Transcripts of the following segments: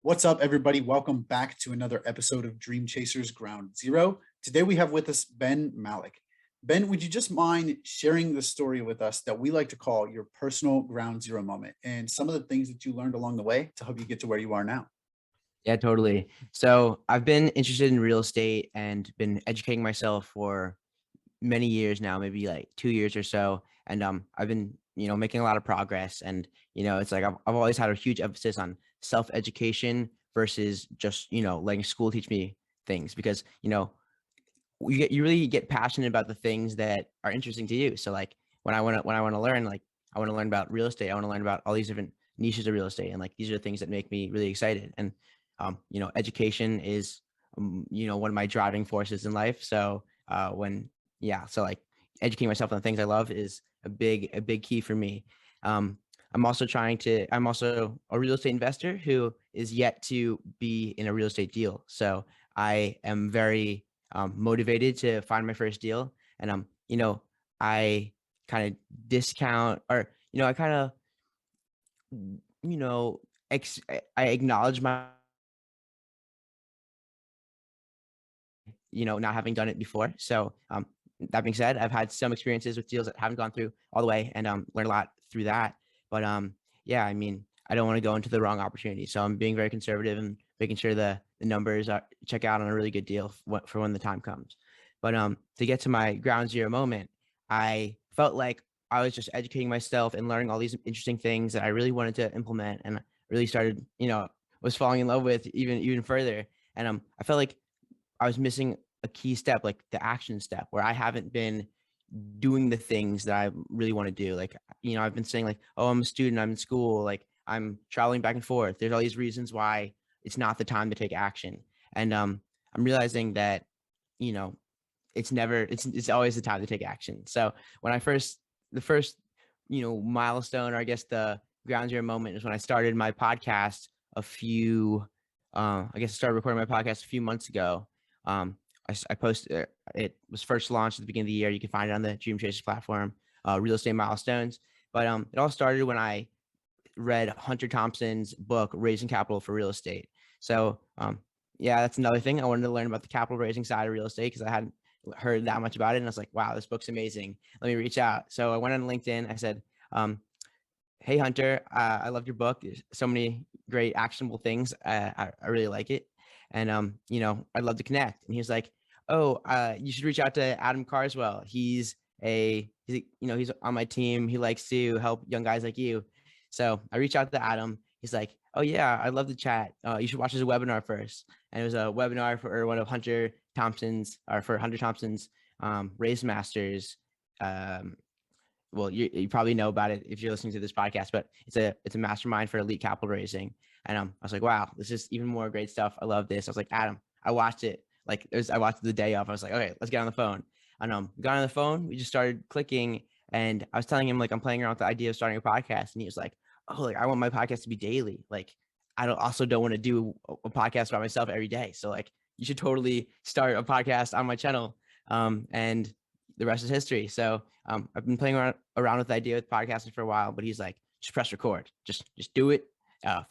What's up, everybody? Welcome back to another episode of Dream Chasers Ground Zero. Today we have with us Ben Malech. Ben, would you just mind sharing the story with us that we like to call your personal ground zero moment and some of the things that you learned along the way to help you get to where you are now? Yeah, totally. So I've been interested in real estate and been educating myself for many years now, maybe like 2 years or so. And I've been, making a lot of progress. And it's like I've always had a huge emphasis on self-education versus just letting school teach me things because you really get passionate about the things that are interesting to you. So like when I want to learn, like I want to learn about real estate. I want to learn about all these different niches of real estate, and like these are the things that make me really excited. And education is one of my driving forces in life. So so like educating myself on the things I love is a big key for me. I'm also a real estate investor who is yet to be in a real estate deal. So I am very motivated to find my first deal. And I kind of discount or I kind of you know I acknowledge my not having done it before. So that being said, I've had some experiences with deals that haven't gone through all the way, and learned a lot through that. But yeah, I mean, I don't want to go into the wrong opportunity, so I'm being very conservative and making sure the numbers are check out on a really good deal for when the time comes. But to get to my ground zero moment, I felt like I was just educating myself and learning all these interesting things that I really wanted to implement, and really started, was falling in love with even further. And I felt like I was missing a key step, like the action step, where I haven't been doing the things that I really want to do. Like, I've been saying like, oh, I'm a student, I'm in school, like I'm traveling back and forth. There's all these reasons why it's not the time to take action. And I'm realizing that, you know, it's always the time to take action. So when the first, milestone, or I guess the ground zero moment, is when I started my podcast I started recording my podcast a few months ago. um, I posted it. It was first launched at the beginning of the year. You can find it on the Dream Chasers platform, Real Estate Milestones. But it all started when I read Hunter Thompson's book, Raising Capital for Real Estate. So yeah, that's another thing. I wanted to learn about the capital raising side of real estate because I hadn't heard that much about it. And I was like, wow, this book's amazing. Let me reach out. So I went on LinkedIn. I said, hey, Hunter, I loved your book. There's so many great actionable things. I really like it. And, I'd love to connect. And he was like, oh, you should reach out to Adam Carswell. He's on my team. He likes to help young guys like you. So I reached out to Adam. He's like, oh yeah, I'd love to chat. You should watch his webinar first. And it was a webinar for one of for Hunter Thompson's Race Masters. Well, you probably know about it if you're listening to this podcast, but it's a mastermind for elite capital raising. And I was like, wow, this is even more great stuff. I love this. I was like, Adam, I watched it. I watched it the day off. I was like, okay, let's get on the phone. And got on the phone. We just started clicking, and I was telling him like I'm playing around with the idea of starting a podcast, and he was like, oh, like I want my podcast to be daily. Like I don't want to do a podcast by myself every day. So like you should totally start a podcast on my channel. And the rest is history. So I've been playing around with the idea with podcasting for a while, but he's like, just press record, just do it,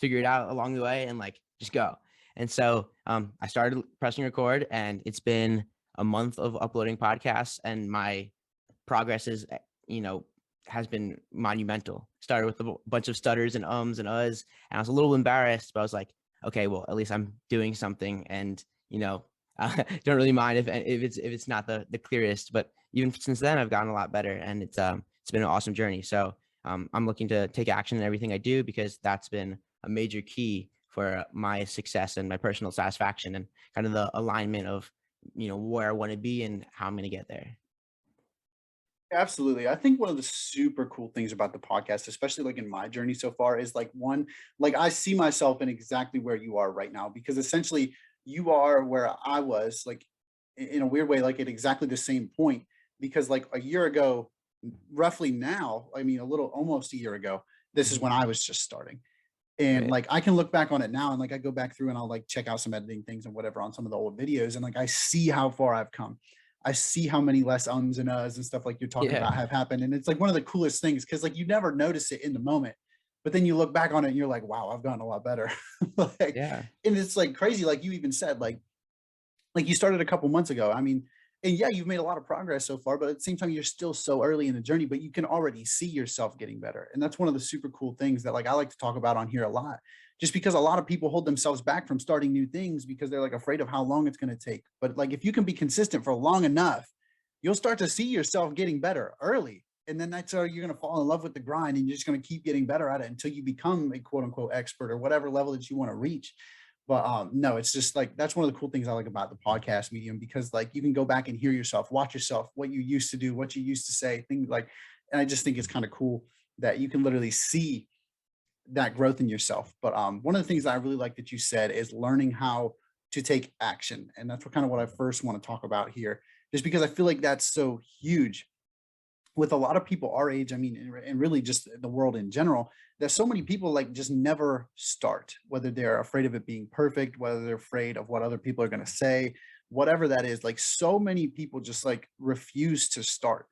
figure it out along the way, and like just go. And so I started pressing record, and it's been a month of uploading podcasts, and my progress has been monumental. Started with a bunch of stutters and ums and uhs, and I was a little embarrassed, but I was like, okay, well, at least I'm doing something, and don't really mind if it's not the clearest. But even since then, I've gotten a lot better, and it's been an awesome journey. So I'm looking to take action in everything I do, because that's been a major key for my success and my personal satisfaction, and kind of the alignment of where I want to be and how I'm going to get there. Absolutely. I think one of the super cool things about the podcast, especially like in my journey so far, is like one, like I see myself in exactly where you are right now, because essentially you are where I was, like in a weird way, like at exactly the same point. Because like a year ago, roughly now, I mean, a little almost a year ago, this is Mhm. when I was just starting. And Right. like I can look back on it now, and like I go back through and I'll like check out some editing things and whatever on some of the old videos. And like I see how far I've come. I see how many less ums and uhs and stuff like you're talking Yeah. about have happened. And it's like one of the coolest things, because like you never notice it in the moment. but then you look back on it and you're like, wow, I've gotten a lot better. Like, Yeah. and it's like crazy. Like you even said, like you started a couple months ago. I mean, and yeah, you've made a lot of progress so far, but at the same time, you're still so early in the journey, but you can already see yourself getting better. And that's one of the super cool things that like I like to talk about on here a lot, just because a lot of people hold themselves back from starting new things because they're like afraid of how long it's going to take. But like if you can be consistent for long enough, you'll start to see yourself getting better early. And then that's how you're going to fall in love with the grind and you're just going to keep getting better at it until you become a quote unquote expert or whatever level that you want to reach. But no, it's just like that's one of the cool things I like about the podcast medium because like you can go back and hear yourself, watch yourself, what you used to do, what you used to say, things like, and I just think it's kind of cool that you can literally see that growth in yourself. But one of the things that I really like that you said is learning how to take action. And that's what kind of what I first want to talk about here, just because I feel like that's so huge with a lot of people our age, I mean, and really just the world in general, there's so many people like just never start, whether they're afraid of it being perfect, whether they're afraid of what other people are going to say, whatever that is. Like so many people just like refuse to start.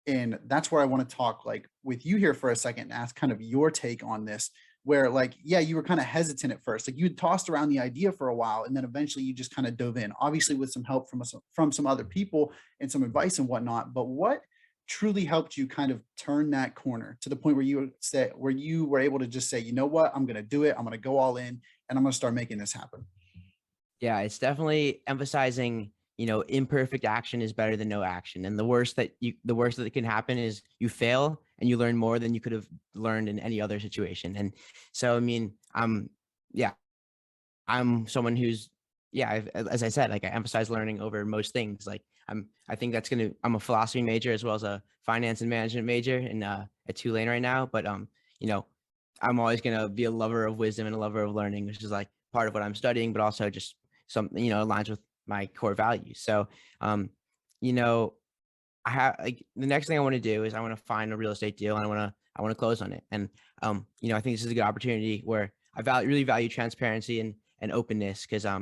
And that's where I want to talk like with you here for a second and ask kind of your take on this. Where like, yeah, you were kind of hesitant at first. Like you had tossed around the idea for a while, and then eventually you just kind of dove in, obviously with some help from us from some other people and some advice and whatnot. But what truly helped you kind of turn that corner to the point where you said where you were able to just say, you know what, I'm gonna do it, I'm gonna go all in, and I'm gonna start making this happen. Yeah, it's definitely emphasizing, imperfect action is better than no action. And the worst that can happen is you fail and you learn more than you could have learned in any other situation. And so, I mean, yeah, I'm someone who's, yeah, as I said, like I emphasize learning over most things. Like I think I'm a philosophy major as well as a finance and management major at Tulane right now. But you know, I'm always gonna be a lover of wisdom and a lover of learning, which is like part of what I'm studying, but also just something, aligns with my core values. So, um, you know, I have like the next thing I want to do is I want to find a real estate deal and I want to close on it. And I think this is a good opportunity where really value transparency and openness because I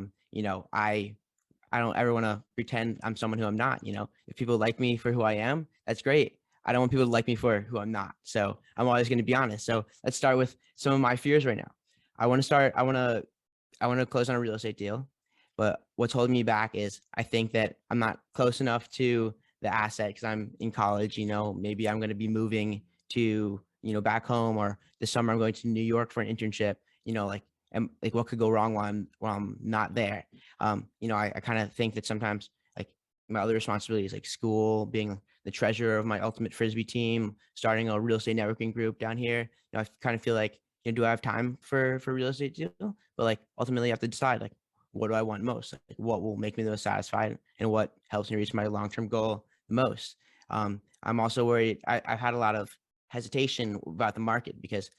don't ever want to pretend I'm someone who I'm not. If people like me for who I am, that's great. I don't want people to like me for who I'm not. So I'm always going to be honest. So let's start with some of my fears right now. I want to start. I want to close on a real estate deal, but what's holding me back is I think that I'm not close enough to the asset because I'm in college. Maybe I'm going to be moving to back home, or this summer I'm going to New York for an internship. Like and like what could go wrong while I'm not there. I kind of think that sometimes like my other responsibilities, like school, being the treasurer of my ultimate frisbee team, starting a real estate networking group down here. I kind of feel like, do I have time for real estate deal? But like ultimately, you have to decide like, what do I want most? Like, what will make me the most satisfied, and what helps me reach my long term goal the most? I'm also worried. I've had a lot of hesitation about the market because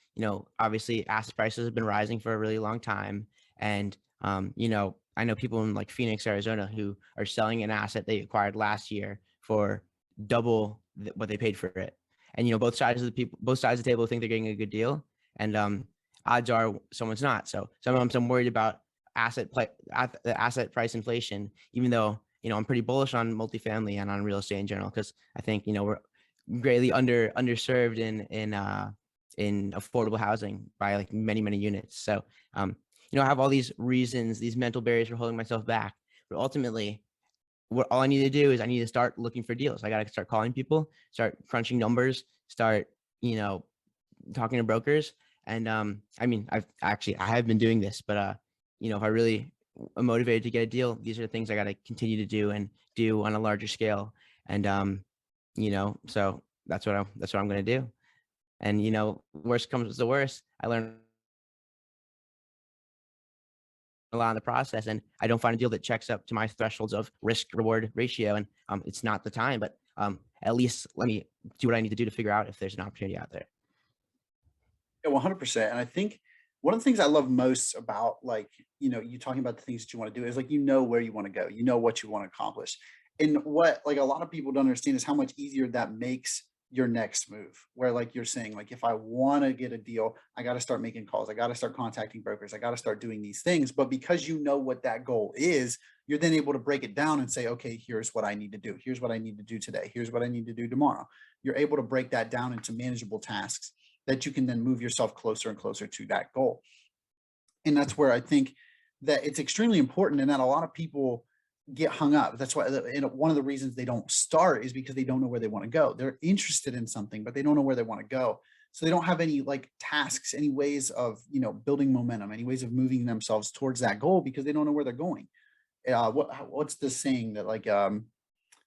obviously asset prices have been rising for a really long time, and I know people in like Phoenix, Arizona, who are selling an asset they acquired last year for double what they paid for it. And both sides of the table think they're getting a good deal, and odds are someone's not. So sometimes I'm worried about the asset price inflation, even though I'm pretty bullish on multifamily and on real estate in general because I think we're greatly underserved in affordable housing by like many units. So I have all these reasons, these mental barriers for holding myself back. But ultimately, what all I need to do is I need to start looking for deals. I got to start calling people, start crunching numbers, start you know talking to brokers. And I mean, I have been doing this, but if I really am motivated to get a deal, these are the things I got to continue to do and do on a larger scale. And so that's what I'm going to do. And worst comes to worst, I learn a lot in the process, and I don't find a deal that checks up to my thresholds of risk reward ratio. And it's not the time, but at least let me do what I need to do to figure out if there's an opportunity out there. Yeah, 100%. And I think one of the things I love most about like, you talking about the things that you want to do is like, where you want to go, what you want to accomplish. And what like a lot of people don't understand is how much easier that makes your next move. Where like you're saying, like, if I want to get a deal, I got to start making calls. I got to start contacting brokers. I got to start doing these things. But because you know what that goal is, you're then able to break it down and say, okay, here's what I need to do. Here's what I need to do today. Here's what I need to do tomorrow. You're able to break that down into manageable tasks that you can then move yourself closer and closer to that goal. And that's where I think that it's extremely important, and that a lot of people get hung up. That's why, and one of the reasons they don't start is because they don't know where they want to go. They're interested in something, but they don't know where they want to go. So they don't have any like tasks, any ways of, building momentum, any ways of moving themselves towards that goal, because they don't know where they're going. What's the saying that, like,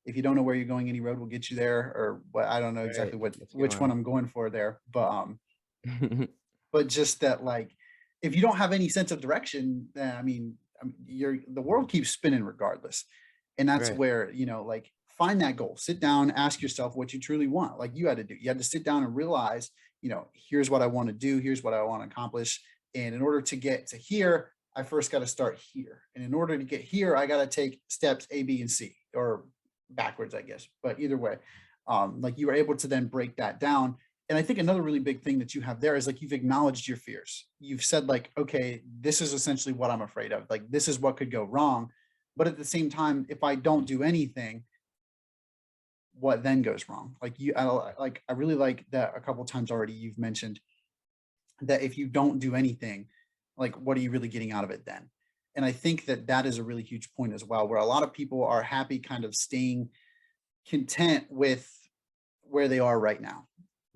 if you don't know where you're going, any road will get you there, or what? I don't know Right. exactly That's a good which one one. I'm going for there, but just that, like, if you don't have any sense of direction, then you're the world keeps spinning regardless. And that's Right. where, like, find that goal, sit down, ask yourself what you truly want. Like you had to do, you had to sit down and realize, here's what I want to do, here's what I want to accomplish. And in order to get to here, I first got to start here. And in order to get here, I got to take steps A, B, and C, or backwards, I guess. But either way, like, you were able to then break that down. And I think another really big thing that you have there is, like, you've acknowledged your fears. You've said, like, okay, this is essentially what I'm afraid of. Like, this is what could go wrong. But at the same time, if I don't do anything, what then goes wrong? Like, I really like that a couple times already you've mentioned that if you don't do anything, like, what are you really getting out of it then? And I think that that is a really huge point as well, where a lot of people are happy kind of staying content with where they are right now.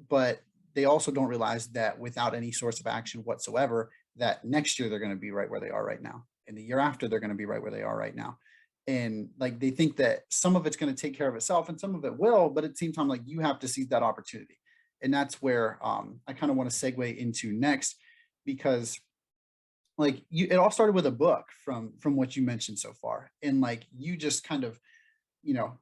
But they also don't realize that without any source of action whatsoever, that next year they're going to be right where they are right now. And the year after, they're going to be right where they are right now. And, like, they think that some of it's going to take care of itself and some of it will, but at the same time, like, you have to seize that opportunity. And that's where I kind of want to segue into next, because, like, it all started with a book from what you mentioned so far. And, like, you just kind of, you know,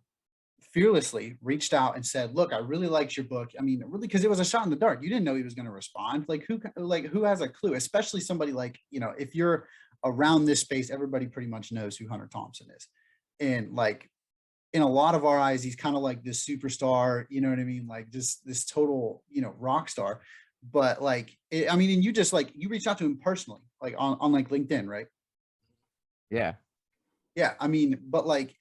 fearlessly reached out and said, "Look, I really liked your book." I mean, really, because it was a shot in the dark. You didn't know he was going to respond. Who has a clue? Especially somebody like, if you're around this space, everybody pretty much knows who Hunter Thompson is. And, like, in a lot of our eyes, he's kind of like this superstar, you know what I mean? Like, just this total, rock star. But, like, and you just, like, you reached out to him personally, like, on like LinkedIn, right? Yeah. Yeah, but, like,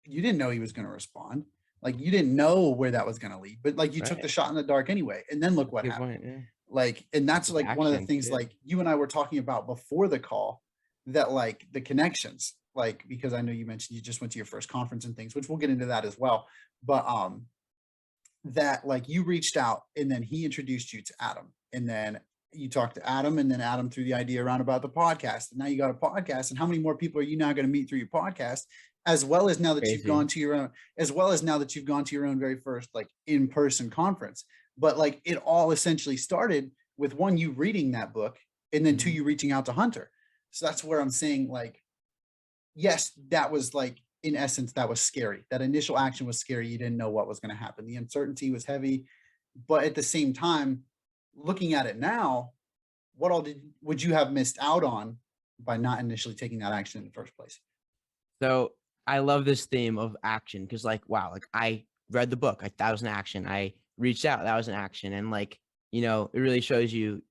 you didn't know he was gonna respond. Like, you didn't know where that was gonna lead, but, like, you took Right. the shot in the dark anyway, and then look That's a what good happened. point. Yeah. Like, and that's, With like, one of the action things, too. like, you and I were talking about before the call, that, like, the connections, like, because I know you mentioned you just went to your first conference and things, which we'll get into that as well. But, that, like, you reached out and then he introduced you to Adam, and then you talked to Adam, and then Adam threw the idea around about the podcast, and now you got a podcast. And how many more people are you now going to meet through your podcast, as well as now that you've Crazy. gone to your own, very first, like, in-person conference. But, like, it all essentially started with, one, you reading that book, and then two, Mhm. you reaching out to Hunter. So that's where I'm saying, like, yes, that was, like, in essence, that was scary. That initial action was scary. You didn't know what was going to happen. The uncertainty was heavy. But at the same time, looking at it now, what all would you have missed out on by not initially taking that action in the first place? So I love this theme of action because, like, wow, like I read the book, like that was an action. I reached out, that was an action, and like it really shows you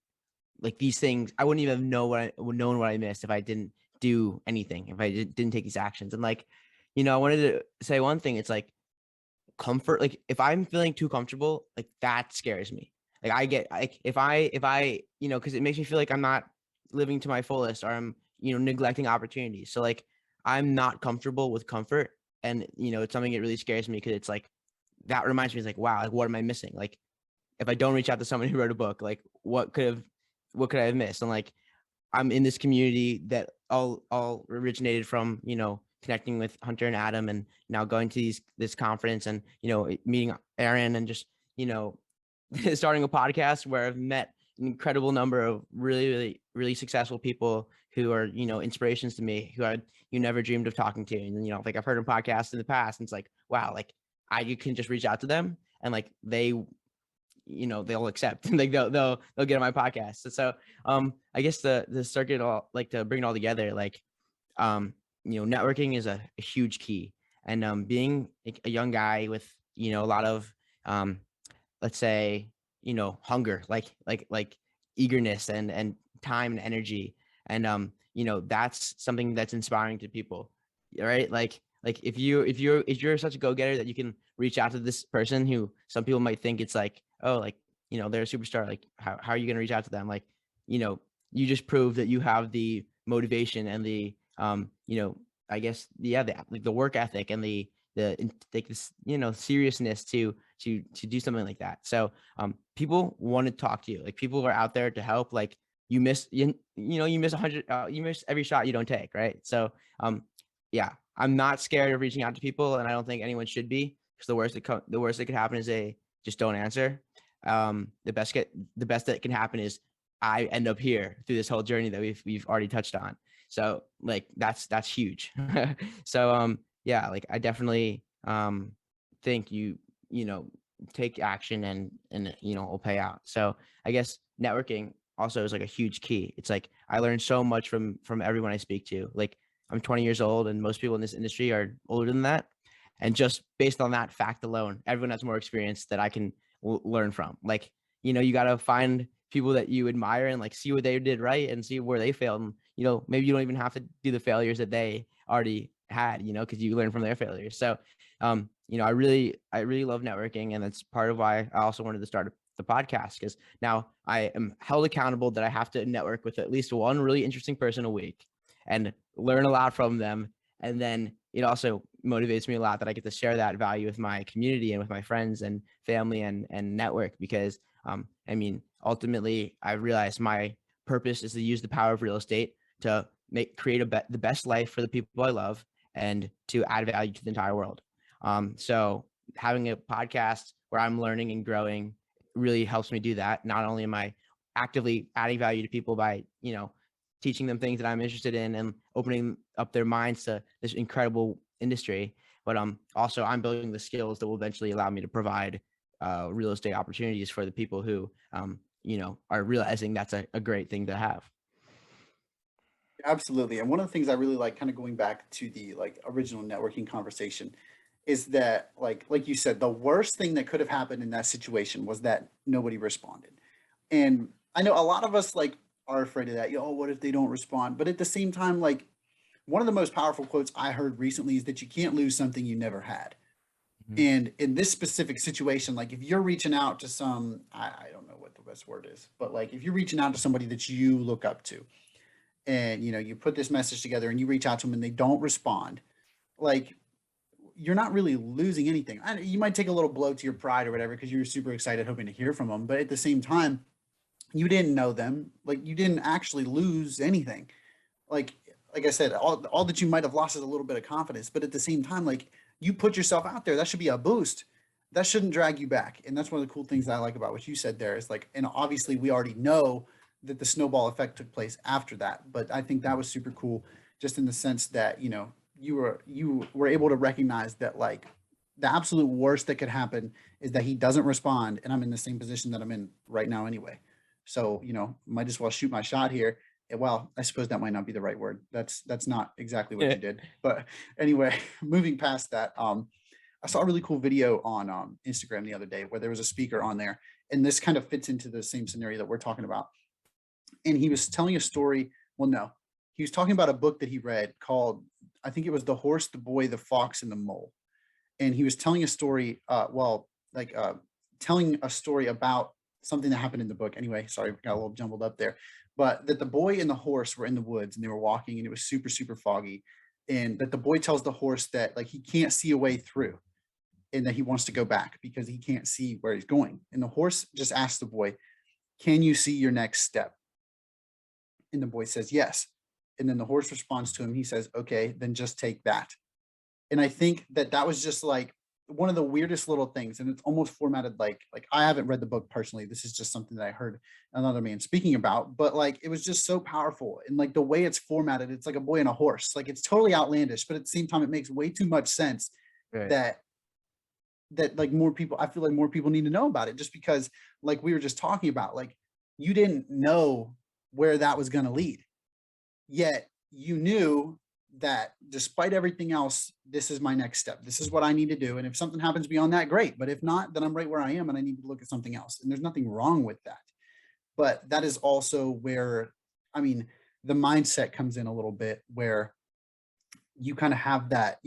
like these things. I wouldn't even know would known what I missed if I didn't do anything, if I didn't take these actions. And like, I wanted to say one thing. It's like comfort. Like if I'm feeling too comfortable, like that scares me. Like I get like if I because it makes me feel like I'm not living to my fullest or I'm neglecting opportunities. So like I'm not comfortable with comfort, and it's something that really scares me because it's like that reminds me, it's like wow, like what am I missing? Like if I don't reach out to someone who wrote a book, like what could I have missed? And like I'm in this community that all originated from connecting with Hunter and Adam, and now going to this conference, and meeting Aaron, and just you know starting a podcast where I've met an incredible number of really really really successful people who are inspirations to me, who I you never dreamed of talking to. And like I've heard of podcasts in the past, and it's like wow, like you can just reach out to them, and like they'll accept like they'll get on my podcast. So I guess the circuit, all like to bring it all together, like networking is a huge key. And being like a young guy with a lot of um let's say hunger, like eagerness and time and energy, and that's something that's inspiring to people, right? Like if you're such a go-getter that you can reach out to this person who some people might think it's like, oh, like they're a superstar. Like, how are you going to reach out to them? Like, you just proved that you have the motivation and the, I guess, yeah, like the work ethic and like this, seriousness to do something like that. So, people want to talk to you. Like, people are out there to help. Like, you miss 100, you miss every shot you don't take. Right. So, yeah, I'm not scared of reaching out to people, and I don't think anyone should be, because the worst that could happen is they just don't answer. The best that can happen is I end up here through this whole journey that we've already touched on. So, like, that's huge. So, yeah, like, I definitely think you know take action, and it'll pay out. So I guess networking also is like a huge key. It's like I learned so much from everyone I speak to. Like, I'm 20 years old, and most people in this industry are older than that. And just based on that fact alone, everyone has more experience that I can learn from. Like, you got to find people that you admire and like see what they did right and see where they failed. And, maybe you don't even have to do the failures that they already had, because you learn from their failures. So, I really love networking. And that's part of why I also wanted to start the podcast, because now I am held accountable that I have to network with at least one really interesting person a week and learn a lot from them. And then it also motivates me a lot that I get to share that value with my community and with my friends and family and network, because ultimately I realized my purpose is to use the power of real estate to create the best life for the people I love and to add value to the entire world. So having a podcast where I'm learning and growing really helps me do that. Not only am I actively adding value to people by, teaching them things that I'm interested in and opening up their minds to this incredible industry, but also I'm building the skills that will eventually allow me to provide real estate opportunities for the people who are realizing that's a great thing to have. Absolutely. And one of the things I really like, kind of going back to the like original networking conversation, is that like you said, the worst thing that could have happened in that situation was that nobody responded. And I know a lot of us like are afraid of that. Oh, what if they don't respond? But at the same time, like one of the most powerful quotes I heard recently is that you can't lose something you never had. Mhm. And in this specific situation, like if you're reaching out to I don't know what the best word is, but like if you're reaching out to somebody that you look up to, and you put this message together and you reach out to them and they don't respond, like you're not really losing anything. You might take a little blow to your pride or whatever because you were super excited hoping to hear from them, but at the same time, you didn't know them. Like you didn't actually lose anything. Like like I said, all that you might have lost is a little bit of confidence, but at the same time, like you put yourself out there, that should be a boost. That shouldn't drag you back. And that's one of the cool things that I like about what you said there is like, and obviously we already know that the snowball effect took place after that, but I think that was super cool just in the sense that, you were able to recognize that like the absolute worst that could happen is that he doesn't respond and I'm in the same position that I'm in right now anyway. So, might as well shoot my shot here. Well, I suppose that might not be the right word. That's not exactly what you did. But anyway, moving past that, I saw a really cool video on Instagram the other day where there was a speaker on there, and this kind of fits into the same scenario that we're talking about. And he was telling a story. Well, no, he was talking about a book that he read called, I think it was The Horse, the Boy, the Fox, and the Mole. And he was telling a story, telling a story about something that happened in the book. Anyway, sorry, got a little jumbled up there. But that the boy and the horse were in the woods and they were walking and it was super, super foggy. And that the boy tells the horse that like he can't see a way through and that he wants to go back because he can't see where he's going. And the horse just asks the boy, "Can you see your next step?" And the boy says, "Yes." And then the horse responds to him. He says, "Okay, then just take that." And I think that that was just like one of the weirdest little things, and it's almost formatted like I haven't read the book personally. This is just something that I heard another man speaking about, but like it was just so powerful. And like the way it's formatted, it's like a boy and a horse. Like it's totally outlandish, but at the same time, it makes way too much sense Right. that like more people, I feel like more people need to know about it just because like we were just talking about, like you didn't know where that was going to lead, yet you knew that despite everything else, this is my next step. This is what I need to do. And if something happens beyond that, great. But if not, then I'm right where I am and I need to look at something else. And there's nothing wrong with that. But that is also where, I mean, the mindset comes in a little bit where you kind of have that,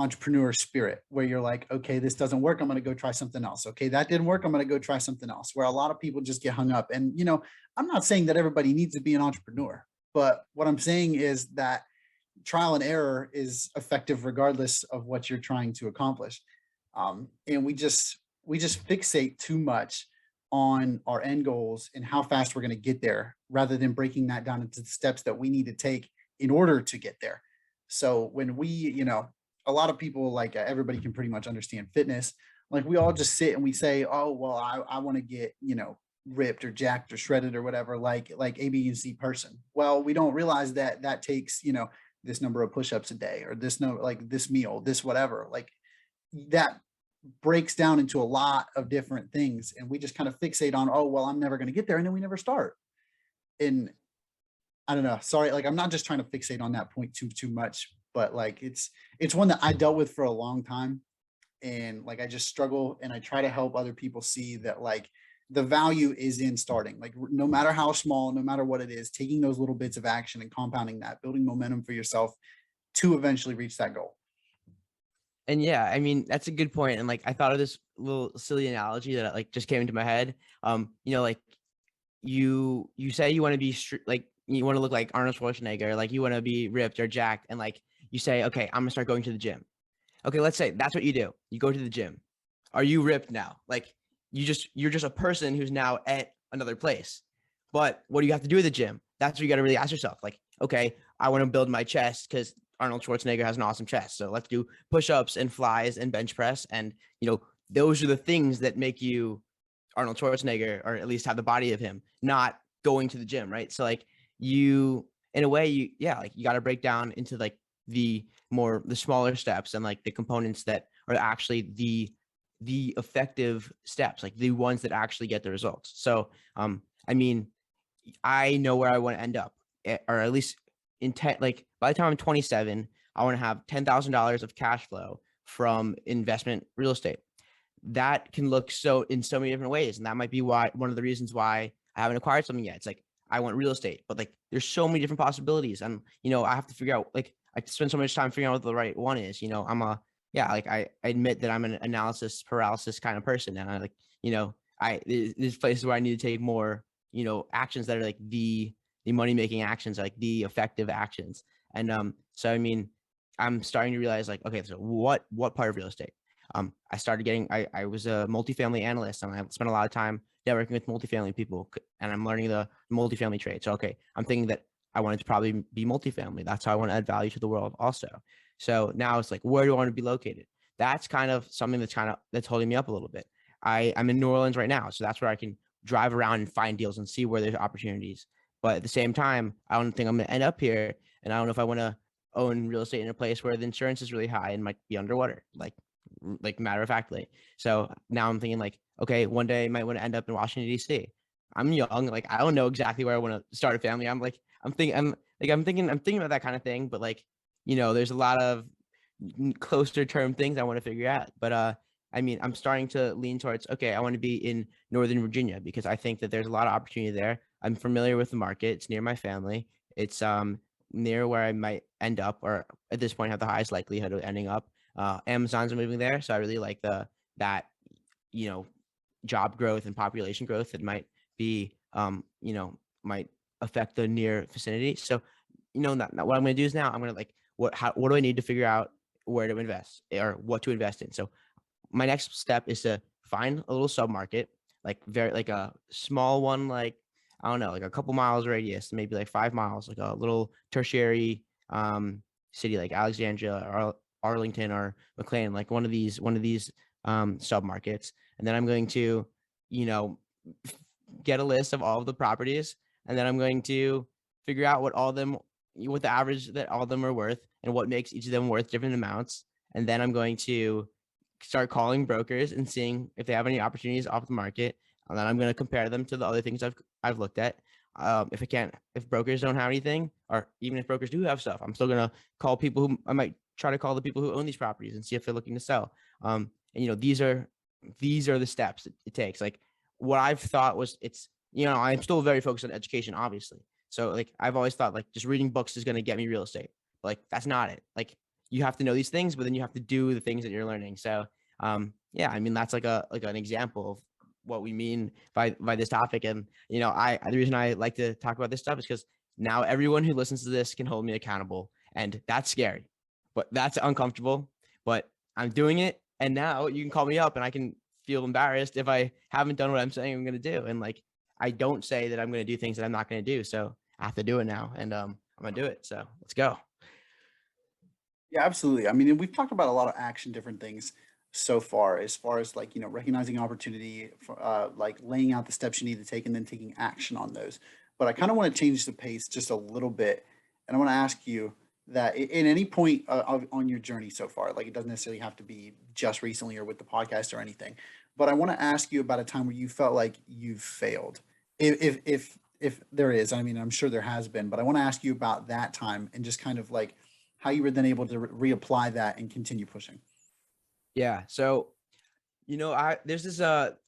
entrepreneur spirit where you're like, okay, this doesn't work. I'm going to go try something else. Okay, that didn't work. I'm going to go try something else. Where a lot of people just get hung up. And, I'm not saying that everybody needs to be an entrepreneur, but what I'm saying is that trial and error is effective regardless of what you're trying to accomplish. And we just fixate too much on our end goals and how fast we're going to get there rather than breaking that down into the steps that we need to take in order to get there. So when a lot of people, like, everybody can pretty much understand fitness. Like, we all just sit and we say, oh, well, I want to get, ripped or jacked or shredded or whatever, like A, B, and C person. Well, we don't realize that that takes, this number of push-ups a day, or this no like this meal, this whatever. Like, that breaks down into a lot of different things, and we just kind of fixate on, oh, well, I'm never going to get there, and then we never start. And I don't know, sorry, like, I'm not just trying to fixate on that point too much, but like, it's one that I dealt with for a long time. And like, I just struggle, and I try to help other people see that, like, the value is in starting, like, no matter how small, no matter what it is, taking those little bits of action and compounding that, building momentum for yourself to eventually reach that goal. And yeah, I mean, that's a good point. And like, I thought of this little silly analogy that like just came into my head. Like you say you want to be like you want to look like Arnold Schwarzenegger, like you want to be ripped or jacked, and like you say, okay, I'm gonna start going to the gym. Okay, let's say that's what you do. You go to the gym. Are you ripped now? Like you're just a person who's now at another place. But what do you have to do at the gym? That's what you got to really ask yourself. Like, okay, I want to build my chest because Arnold Schwarzenegger has an awesome chest. So let's do push-ups and flies and bench press. And those are the things that make you Arnold Schwarzenegger, or at least have the body of him, not going to the gym, right? So like in a way, like you got to break down into like the smaller steps and like the components that are actually the effective steps, like the ones that actually get the results. So, I mean, I know where I want to end up, or at least like by the time I'm 27, I want to have $10,000 of cash flow from investment real estate. That can look in so many different ways. And that might be one of the reasons why I haven't acquired something yet. It's like, I want real estate, but like, there's so many different possibilities. And, I have to figure out, like, I spend so much time figuring out what the right one is. I admit that I'm an analysis paralysis kind of person. And I like, there's places where I need to take more, actions that are like the money making actions, like the effective actions. And so I mean, I'm starting to realize, like, okay, so what part of real estate? I started getting, I was a multifamily analyst, and I spent a lot of time networking with multifamily people, and I'm learning the multifamily trade. So, okay, I'm thinking that I wanted to probably be multifamily. That's how I want to add value to the world also. So now it's like, where do I want to be located? That's kind of something that's holding me up a little bit. I'm in New Orleans right now, so that's where I can drive around and find deals and see where there's opportunities. But at the same time, I don't think I'm going to end up here, and I don't know if I want to own real estate in a place where the insurance is really high and might be underwater, like matter of factly. So now I'm thinking, like, okay, one day I might want to end up in Washington, D.C. I'm young, like, I don't know exactly where I want to start a family. I'm thinking about that kind of thing, but like, there's a lot of closer term things I want to figure out. But I mean, I'm starting to lean towards, okay, I want to be in Northern Virginia because I think that there's a lot of opportunity there. I'm familiar with the market. It's near my family. It's near where I might end up, or at this point have the highest likelihood of ending up. Amazon's moving there, so I really like that job growth and population growth that might be might affect the near vicinity. So what I'm going to do is now I'm going to like what do I need to figure out where to invest or what to invest in. So my next step is to find a little submarket, like a small one, like, I don't know, like a couple miles radius, maybe like 5 miles, like a little tertiary city like Alexandria or Arlington or McLean, like one of these submarkets. And then I'm going to, get a list of all of the properties, and then I'm going to figure out what the average that all of them are worth and what makes each of them worth different amounts. And then I'm going to start calling brokers and seeing if they have any opportunities off the market. And then I'm going to compare them to the other things I've looked at. If brokers don't have anything, or even if brokers do have stuff, I'm still going to call people who I might try to call the people who own these properties and see if they're looking to sell. And these are the steps it takes. Like, what I've thought was, I'm still very focused on education, obviously. So like, I've always thought like just reading books is going to get me real estate. But, like, that's not it. Like, you have to know these things, but then you have to do the things that you're learning. So yeah, I mean, that's like an example of what we mean by this topic. And the reason I like to talk about this stuff is because now everyone who listens to this can hold me accountable, and that's scary, but that's uncomfortable. But I'm doing it, and now you can call me up, and I can feel embarrassed if I haven't done what I'm saying I'm going to do. And like, I don't say that I'm going to do things that I'm not going to do. So I have to do it now, and I'm going to do it. So let's go. Yeah, absolutely. I mean, and we've talked about a lot of action, different things so far, as far as like, recognizing opportunity, like laying out the steps you need to take and then taking action on those. But I kind of want to change the pace just a little bit. And I want to ask you that in any point on your journey so far, like it doesn't necessarily have to be just recently or with the podcast or anything, but I want to ask you about a time where you felt like you've failed. If there is, I mean, I'm sure there has been, but I want to ask you about that time and just kind of like how you were then able to reapply that and continue pushing. Yeah. So, there's this,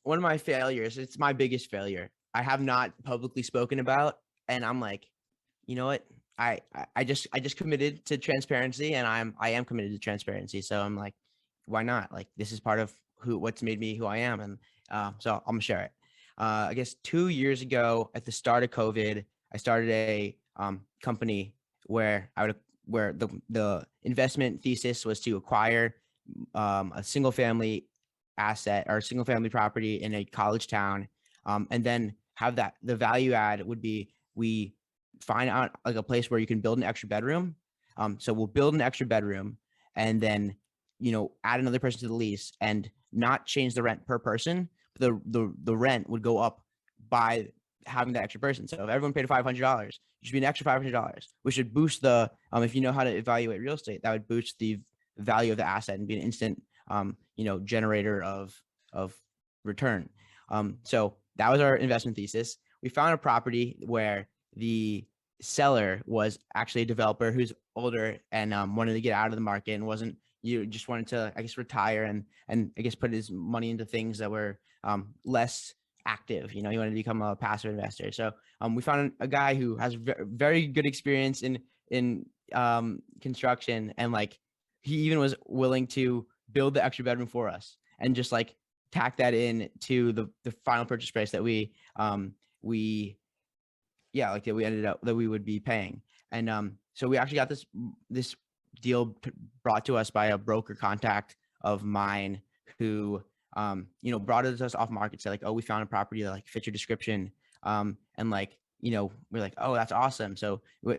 one of my failures. It's my biggest failure. I have not publicly spoken about, and I'm like, you know what? I just committed to transparency, and I am committed to transparency. So I'm like, why not? Like, this is part of what's made me who I am. And so I'm gonna share it. I guess 2 years ago at the start of COVID, I started a company where the investment thesis was to acquire a single family asset or a single family property in a college town, and then have that the value add would be we find out like a place where you can build an extra bedroom. So we'll build an extra bedroom, and then add another person to the lease and not change the rent per person. The rent would go up by having that extra person. So if everyone paid $500, it should be an extra $500. We should boost the if you know how to evaluate real estate, that would boost the value of the asset and be an instant generator of return. So that was our investment thesis. We found a property where the seller was actually a developer who's older and wanted to get out of the market and wasn't you just wanted to, I guess, retire and I guess put his money into things that were less active. He wanted to become a passive investor. So we found a guy who has very good experience in construction, and like he even was willing to build the extra bedroom for us and just like tack that in to the final purchase price that we like that we ended up that we would be paying. And so we actually got this deal brought to us by a broker contact of mine who brought it to us off market, said like, oh, we found a property that like fits your description, and like we're like, oh, that's awesome. So so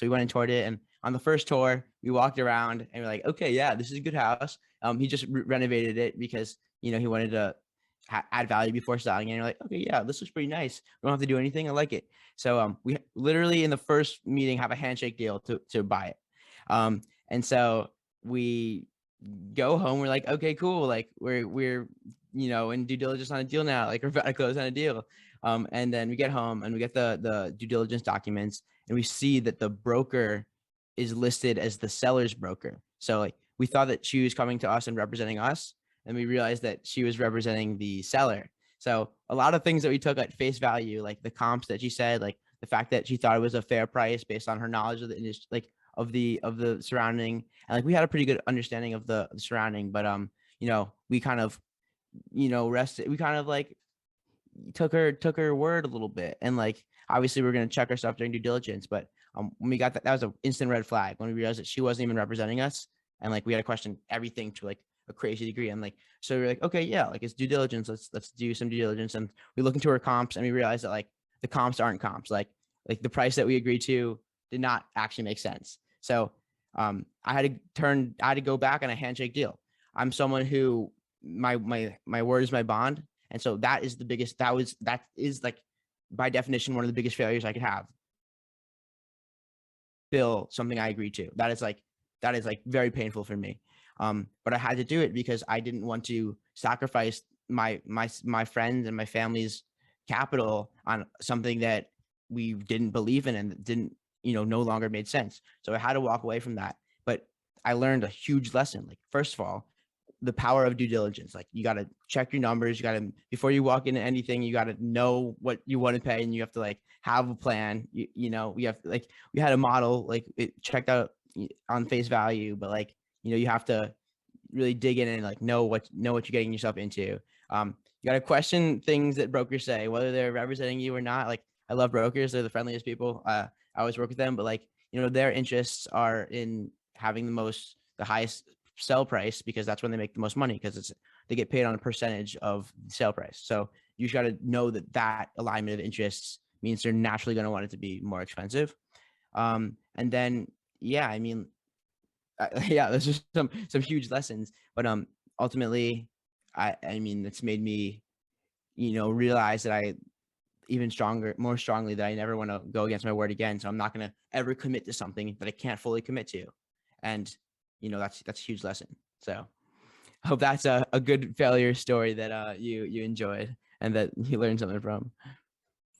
we went and toured it, and on the first tour we walked around and we're like, okay, yeah, this is a good house. He just renovated it because he wanted to add value before selling it. And you're like, okay, yeah, this looks pretty nice. We don't have to do anything. I like it. So we literally in the first meeting have a handshake deal to buy it. And so we go home. We're like, okay, cool. Like we're in due diligence on a deal now. Like we're about to close on a deal. And then we get home and we get the due diligence documents, and we see that the broker is listed as the seller's broker. So like we thought that she was coming to us and representing us, and we realized that she was representing the seller. So a lot of things that we took at face value, like the comps that she said, like the fact that she thought it was a fair price based on her knowledge of the industry, like of the surrounding, and like we had a pretty good understanding of the surrounding, but we kind of rested, we kind of like took her word a little bit, and like obviously we are going to check our stuff during due diligence, but when we got that was an instant red flag when we realized that she wasn't even representing us, and like we had to question everything to like a crazy degree. And like so we're like, okay, yeah, like it's due diligence, let's do some due diligence. And we look into her comps and we realized that like the comps aren't comps, like the price that we agreed to did not actually make sense. So I had to go back on a handshake deal. I'm someone who my word is my bond, and so that is the biggest. That is like by definition one of the biggest failures I could have. Bill something I agreed to. That is like very painful for me. But I had to do it because I didn't want to sacrifice my friends and my family's capital on something that we didn't believe in and didn't no longer made sense. So I had to walk away from that. But I learned a huge lesson. Like, first of all, the power of due diligence. Like you got to check your numbers. You got to, before you walk into anything, you got to know what you want to pay, and you have to like have a plan. We have like, we had a model, like it checked out on face value, but like, you have to really dig in and like know what you're getting yourself into. You got to question things that brokers say, whether they're representing you or not. Like I love brokers. They're the friendliest people. I always work with them, but like, their interests are in having the highest sell price, because that's when they make the most money, because they get paid on a percentage of the sale price. So you just got to know that alignment of interests means they're naturally going to want it to be more expensive. And then, yeah, I mean, yeah, there's just some huge lessons, but ultimately, I mean, it's made me, realize that I even more strongly, that I never want to go against my word again. So I'm not going to ever commit to something that I can't fully commit to. And, that's a huge lesson. So I hope that's a good failure story that you enjoyed and that you learned something from.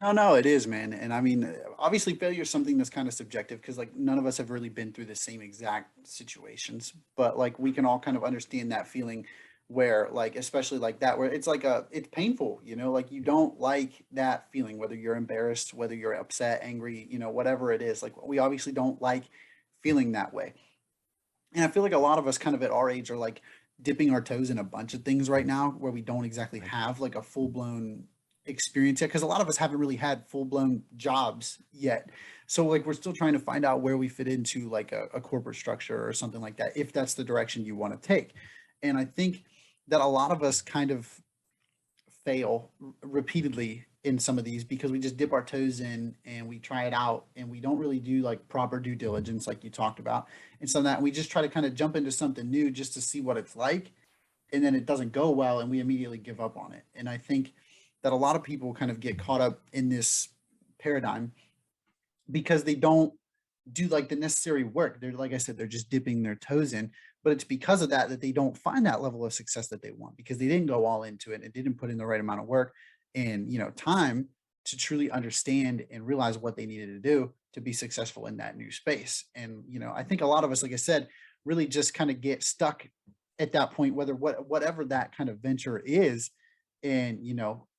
No, it is, man. And I mean, obviously failure is something that's kind of subjective because like none of us have really been through the same exact situations, but like we can all kind of understand that feeling where like, especially like that, where it's like it's painful, like you don't like that feeling, whether you're embarrassed, whether you're upset, angry, whatever it is, like we obviously don't like feeling that way. And I feel like a lot of us kind of at our age are like dipping our toes in a bunch of things right now where we don't exactly have like a full blown experience yet because a lot of us haven't really had full blown jobs yet. So like we're still trying to find out where we fit into like a corporate structure or something like that, if that's the direction you want to take. And I think that a lot of us kind of fail repeatedly in some of these because we just dip our toes in and we try it out and we don't really do like proper due diligence like you talked about and some of that we just try to kind of jump into something new just to see what it's like, and then it doesn't go well and we immediately give up on it. And I think that a lot of people kind of get caught up in this paradigm because they don't do like the necessary work. They're like I said, they're just dipping their toes in, but it's because of that that they don't find that level of success that they want because they didn't go all into it and didn't put in the right amount of work and time to truly understand and realize what they needed to do to be successful in that new space. And I think a lot of us, like I said, really just kind of get stuck at that point, whatever that kind of venture is. And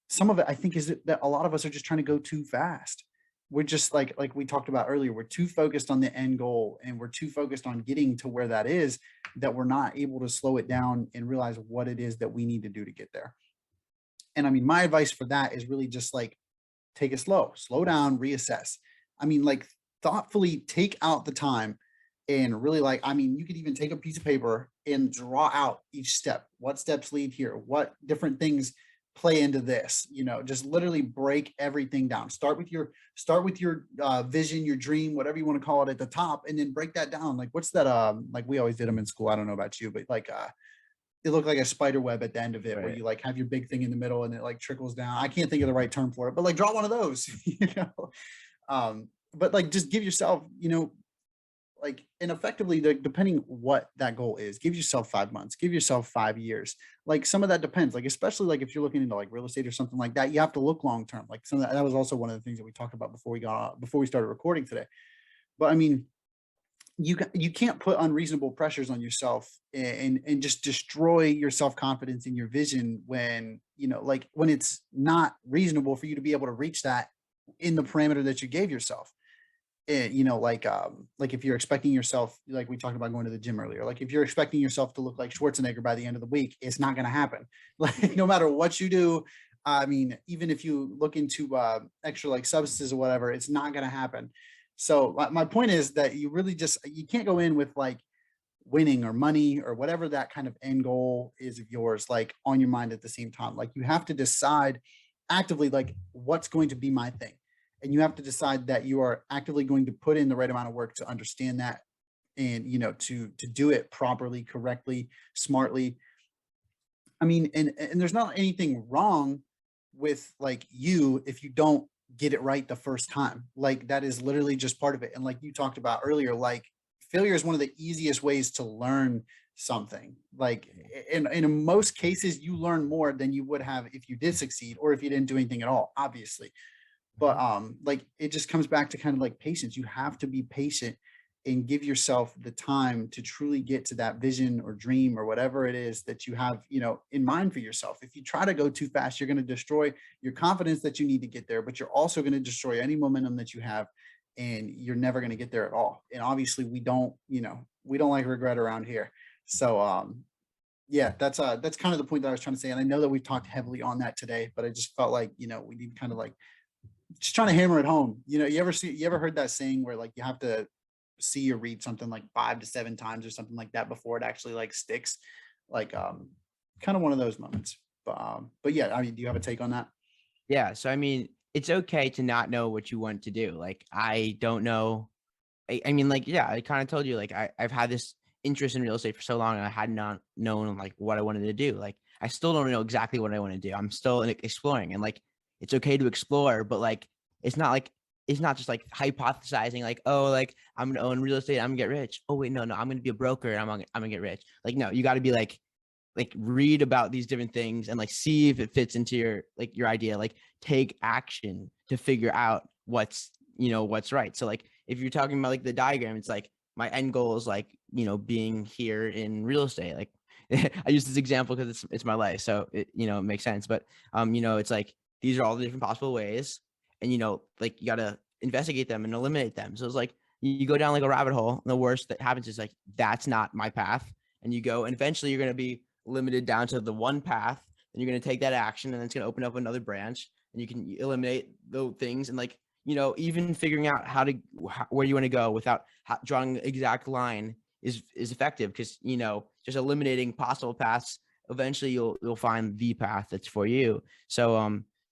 some of it I think is that a lot of us are just trying to go too fast. We're just like we talked about earlier, we're too focused on the end goal and we're too focused on getting to where that is, that we're not able to slow it down and realize what it is that we need to do to get there. And I mean, my advice for that is really just like take it slow down, reassess. I mean, like thoughtfully take out the time and really like, I mean, you could even take a piece of paper and draw out each step. What steps lead here? What different things play into this? Just literally break everything down. Start with your vision, your dream, whatever you want to call it at the top, and then break that down. Like what's that? Like we always did them in school. I don't know about you, but like it looked like a spider web at the end of it, where Right. you like have your big thing in the middle and it like trickles down. I can't think of the right term for it, but like draw one of those, but like just give yourself, like, and effectively, depending what that goal is, give yourself 5 months, give yourself 5 years. Like some of that depends, like especially like if you're looking into like real estate or something like that, you have to look long term. Like some of that was also one of the things that we talked about before we started recording today. But I mean, you can't put unreasonable pressures on yourself and just destroy your self-confidence in your vision when like when it's not reasonable for you to be able to reach that in the parameter that you gave yourself. And like if you're expecting yourself, like we talked about going to the gym earlier, like if you're expecting yourself to look like Schwarzenegger by the end of the week, it's not going to happen. Like no matter what you do, I mean, even if you look into extra like substances or whatever, it's not going to happen. So my point is that you can't go in with like winning or money or whatever that kind of end goal is of yours, like on your mind at the same time. Like you have to decide actively, like what's going to be my thing. And you have to decide that you are actively going to put in the right amount of work to understand that and to do it properly, correctly, smartly. I mean, and there's not anything wrong with like you if you don't get it right the first time. Like that is literally just part of it. And like you talked about earlier, like failure is one of the easiest ways to learn something. Like in most cases, you learn more than you would have if you did succeed or if you didn't do anything at all, obviously. But Mhm. like it just comes back to kind of like patience. You have to be patient and give yourself the time to truly get to that vision or dream or whatever it is that you have, in mind for yourself. If you try to go too fast, you're going to destroy your confidence that you need to get there, but you're also going to destroy any momentum that you have, and you're never going to get there at all. And obviously we don't like regret around here. So yeah, that's kind of the point that I was trying to say. And I know that we've talked heavily on that today, but I just felt like, we need kind of like just trying to hammer it home. You ever heard that saying where like you have to see or read something like 5 to 7 times or something like that before it actually like sticks? Like kind of one of those moments. But yeah, I mean, do you have a take on that? Yeah. So I mean, it's okay to not know what you want to do. Like I don't know. I mean, like, yeah, I kind of told you, like, I've had this interest in real estate for so long, and I had not known like what I wanted to do. Like, I still don't know exactly what I want to do. I'm still exploring, and like, it's okay to explore, but it's not like it's not just like hypothesizing, like, oh, like I'm gonna own real estate, I'm gonna get rich. Oh wait, no, I'm gonna be a broker, and I'm gonna get rich. Like, no, you got to be like read about these different things and like see if it fits into your idea. Like, take action to figure out what's right. So like if you're talking about like the diagram, it's like my end goal is like, being here in real estate. Like I use this example because it's my life. So it makes sense. But it's like these are all the different possible ways. And like you gotta investigate them and eliminate them. So it's like you go down like a rabbit hole, and the worst that happens is like that's not my path. And you go, and eventually you're gonna be limited down to the one path, and you're gonna take that action, and it's gonna open up another branch, and you can eliminate those things. And like even figuring out where you want to go without drawing an exact line is effective, because just eliminating possible paths, eventually you'll find the path that's for you. So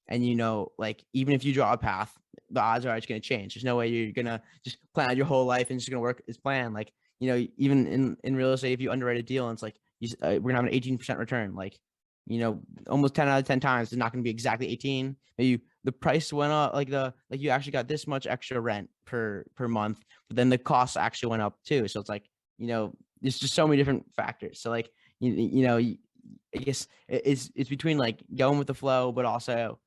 and like even if you draw a path, the odds are it's going to change. There's no way you're going to just plan out your whole life and it's going to work as planned. Like even in real estate, if you underwrite a deal and it's like we're gonna have an 18% return, like almost 10 out of 10 times it's not going to be exactly 18. Maybe the price went up, like you actually got this much extra rent per month, but then the costs actually went up too. So it's like there's just so many different factors. So like I guess it's between like going with the flow, but also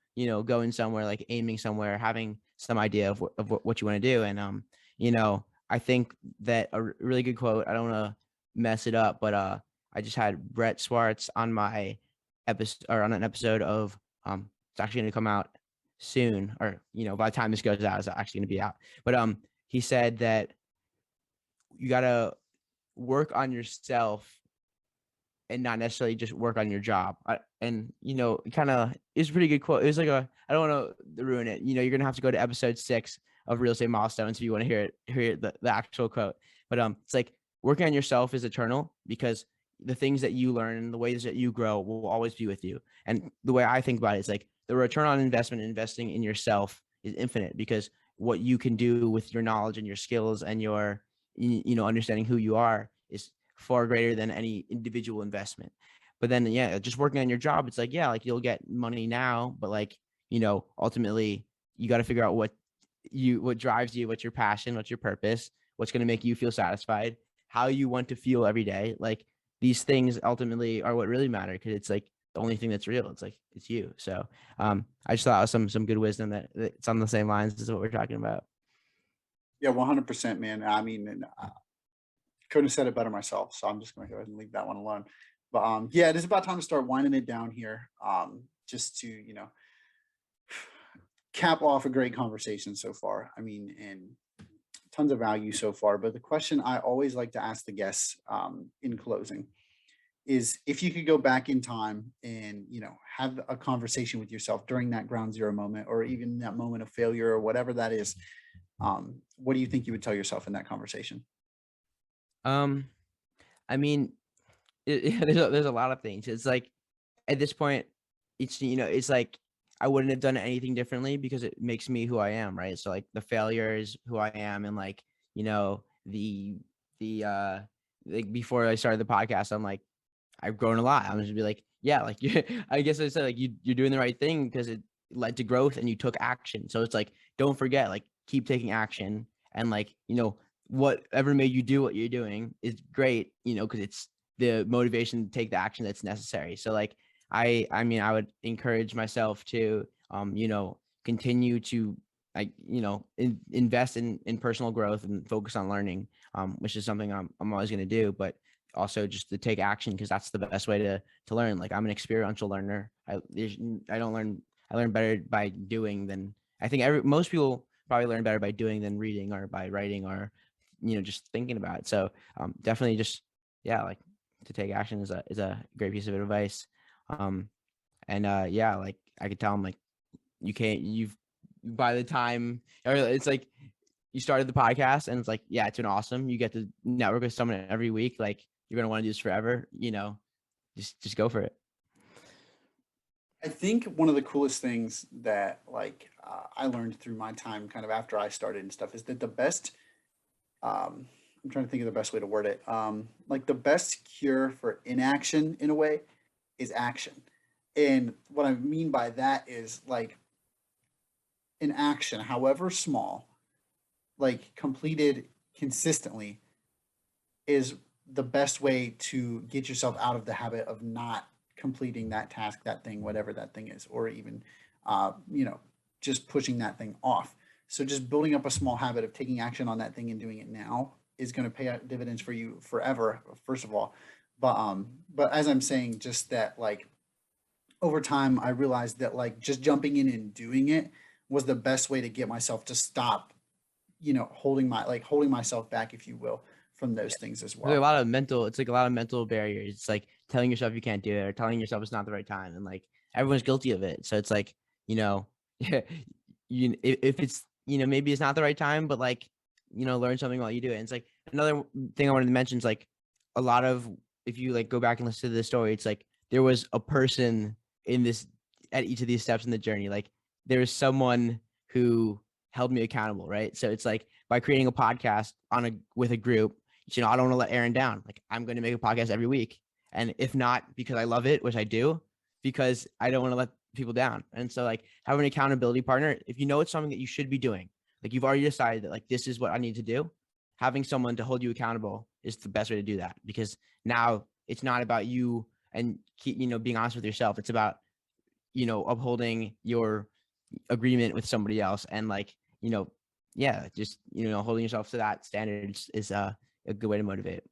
going somewhere, like aiming somewhere, having some idea of what you want to do. And I think that a really good quote, I don't want to mess it up, but I just had Brett Swartz on my episode, or on an episode of it's actually going to come out soon, or by the time this goes out, it's actually going to be out. But he said that you got to work on yourself and not necessarily just work on your job. And kind of is a pretty good quote. It was like I don't want to ruin it. You're gonna have to go to episode 6 of Real Estate Milestones if you want to hear the actual quote. But it's like working on yourself is eternal, because the things that you learn and the ways that you grow will always be with you. And the way I think about it is like the return on investment, investing in yourself, is infinite, because what you can do with your knowledge and your skills and your understanding who you are is far greater than any individual investment. But then, yeah, just working on your job, it's like, yeah, like you'll get money now, but like, ultimately you got to figure out what drives you, what's your passion, what's your purpose, what's going to make you feel satisfied, how you want to feel every day. Like these things ultimately are what really matter, because it's like the only thing that's real. It's like, it's you. So I just thought it was some good wisdom that it's on the same lines as what we're talking about. Yeah, 100%, man. I mean, and couldn't have said it better myself. So I'm just going to go ahead and leave that one alone. But yeah, it is about time to start winding it down here. Just to cap off a great conversation so far. I mean, and tons of value so far. But the question I always like to ask the guests in closing is, if you could go back in time and have a conversation with yourself during that ground zero moment, or even that moment of failure, or whatever that is, what do you think you would tell yourself in that conversation? Um, I mean, there's a lot of things. It's like at this point, it's like I wouldn't have done anything differently, because it makes me who I am, right? So like the failure is who I am, and like the like before I started the podcast, I'm like, I've grown a lot. I'm just be like, yeah, like I guess I said like you're doing the right thing because it led to growth and you took action. So it's like, don't forget, like keep taking action, and like whatever made you do what you're doing is great, because it's the motivation to take the action that's necessary. So like I mean I would encourage myself to continue to like invest in personal growth and focus on learning, which is something I'm always going to do, but also just to take action, because that's the best way to learn. Like, I'm an experiential learner. I learn better by doing than I think most people probably learn better by doing than reading or by writing or, just thinking about it. So definitely just, yeah, like to take action is a great piece of advice. And yeah, like I could tell him like, you've by the time, or it's like you started the podcast and it's like, yeah, it's been awesome. You get to network with someone every week. Like, you're going to want to do this forever, just go for it. I think one of the coolest things that like I learned through my time kind of after I started and stuff is that the best I'm trying to think of the best way to word it. Like the best cure for inaction in a way is action. And what I mean by that is like an action, however small, like completed consistently, is the best way to get yourself out of the habit of not completing that task, that thing, whatever that thing is, or even, you know, just pushing that thing off. So just building up a small habit of taking action on that thing and doing it now is going to pay out dividends for you forever, first of all. But as I'm saying, just that like over time, I realized that like just jumping in and doing it was the best way to get myself to stop, holding myself back, if you will, from those things as There's a well. lot of mental, it's like a lot of mental barriers. It's like telling yourself you can't do it or telling yourself it's not the right time. And like everyone's guilty of it. So it's like, you know, if it's, maybe it's not the right time, but like, learn something while you do it. And it's like another thing I wanted to mention is like a lot of, if you like go back and listen to the story, it's like there was a person in this, at each of these steps in the journey. Like there was someone who held me accountable. Right. So it's like by creating a podcast with a group, I don't want to let Aaron down. Like, I'm going to make a podcast every week. And if not because I love it, which I do, because I don't want to let people down. And so like having an accountability partner, if you know it's something that you should be doing, like you've already decided that like, this is what I need to do, having someone to hold you accountable is the best way to do that. Because now it's not about you and keep, being honest with yourself. It's about, upholding your agreement with somebody else. And like, yeah, just, holding yourself to that standard is a good way to motivate.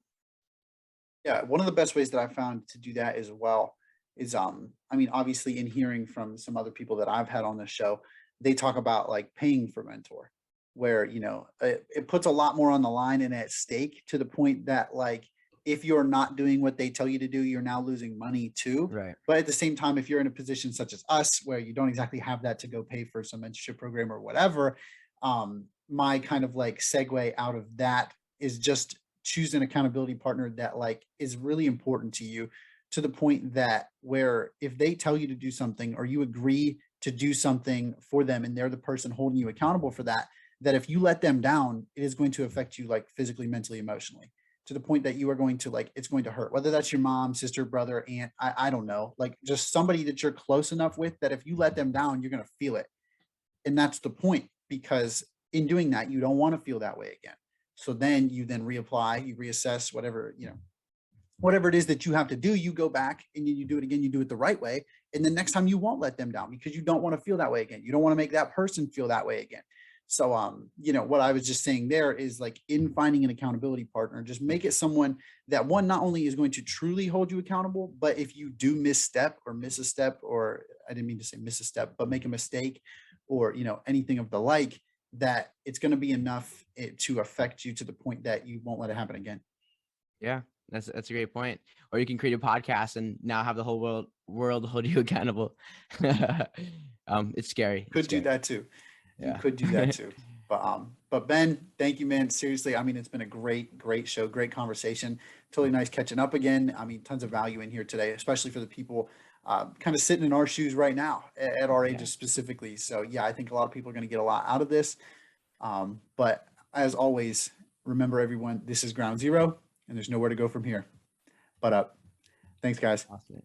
Yeah, one of the best ways that I found to do that as well is I mean, obviously in hearing from some other people that I've had on this show, they talk about like paying for mentor, where, it puts a lot more on the line and at stake to the point that like if you're not doing what they tell you to do, you're now losing money too. Right. But at the same time, if you're in a position such as us where you don't exactly have that to go pay for some mentorship program or whatever, my kind of like segue out of that is just choose an accountability partner that like is really important to you, to the point that where if they tell you to do something or you agree to do something for them and they're the person holding you accountable for that, that if you let them down, it is going to affect you like physically, mentally, emotionally, to the point that you are going to like it's going to hurt, whether that's your mom, sister, brother, aunt, I don't know, like just somebody that you're close enough with that if you let them down, you're going to feel it. And that's the point, because in doing that, you don't want to feel that way again. So then you then reapply, you reassess whatever, whatever it is that you have to do, you go back and you do it again, you do it the right way. And the next time you won't let them down because you don't want to feel that way again. You don't want to make that person feel that way again. So, what I was just saying there is like in finding an accountability partner, just make it someone that one, not only is going to truly hold you accountable, but if you do misstep or miss a step, or I didn't mean to say miss a step, but make a mistake or, anything of the like, that it's going to be enough to affect you to the point that you won't let it happen again. Yeah, that's a great point. Or you can create a podcast and now have the whole world hold you accountable. It's scary. It's Could do scary. that too. You Yeah. could do that too. But Ben, thank you, man. Seriously, I mean, it's been a great show, great conversation. Totally nice catching up again. I mean, tons of value in here today, especially for the people kind of sitting in our shoes right now at our Yeah. ages specifically. So yeah, I think a lot of people are going to get a lot out of this. But as always, remember everyone, this is ground zero and there's nowhere to go from here. But thanks guys. Awesome.